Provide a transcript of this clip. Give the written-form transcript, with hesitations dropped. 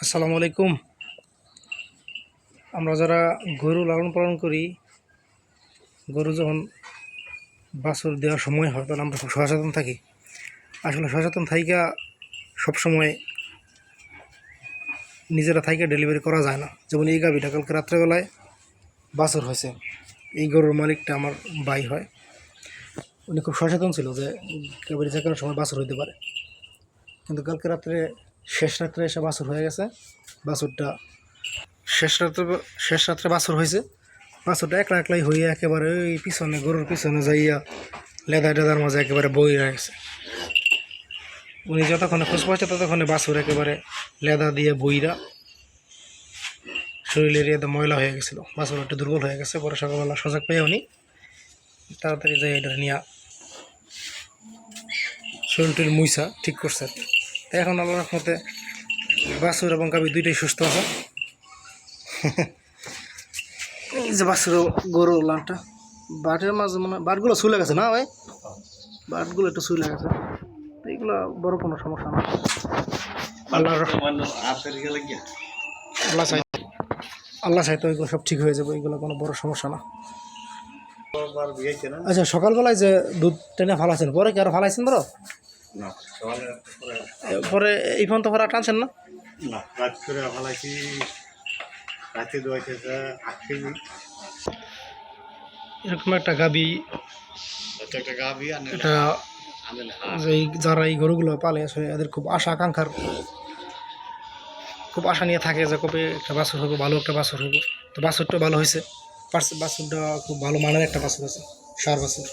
আসসালামু আলাইকুম। আমরা যারা গরু লালন পালন করি, গরু যখন বাছুর দেওয়ার সময় হয় তখন আমরা খুব সচেতন থাকি। আসলে সচেতন থাইকা সবসময় নিজেরা থাইকা ডেলিভারি করা যায় না। যেমন এই গাভিটা কালকে রাত্রেবেলায় বাছুর হয়েছে। এই গরুর মালিকটা আমার ভাই হয়। উনি খুব সচেতন ছিল যে গাভিটা যে কোনো সময় বাছুর হইতে পারে, কিন্তু কালকে রাত্রে শেষ রাত্রে এসে বাছুর হয়ে গেছে। বাছুরটা শেষ রাত্রে বাছুর হয়েছে। বাছুরটা একলাই হয়ে একেবারে ওই পিছনে গরুর পিছনে যাইয়া লেদা টেদার মাঝে একেবারে বই হয়ে গেছে। উনি যতক্ষণে খোঁজ পাচ্ছে ততক্ষণে বাছুর একেবারে লেদা দিয়ে বইরা শরীরের এরিয়াতে ময়লা হয়ে গেছিলো। বাছুর একটু দুর্বল হয়ে গেছে। পরে সকালবেলা সজাগ পেয়ে উনি তাড়াতাড়ি যাই এটা নিয়ে শরীরটির মুইসা ঠিক করছে। তাই এখন আল্লাহর রহমতে বাছুর এবং গাভী দুইটাই সুস্থ আছে। এই যে বাছুর গরু লানটা বাটের মাঝে মানে বাটগুলো চুলে গেছে না ভাই, বাটগুলো একটু চুলে গেছে। এইগুলো বড় কোনো সমস্যা না। আল্লাহ চাইতে ওইগুলো সব ঠিক হয়ে যাবে, এইগুলো কোনো বড় সমস্যা না। আচ্ছা, সকালবেলায় যে দুধ টেনে ফালাইছেন পরে কি আরো ফালাইছেন বড়? পরে এই পর্যন্ত পরে টানছেন না? এরকম একটা গাবি, এটা যে যারা এই গরুগুলো পালে আসলে এদের খুব আশা আকাঙ্ক্ষার, খুব আশা নিয়ে থাকে যে কবে একটা বাছুর হবে, ভালো একটা বাছুর হবে। তো বাছুরটা ভালো হয়েছে, বাছুরটা খুব ভালো মানের একটা বাছুর আছে, সার বাছুর।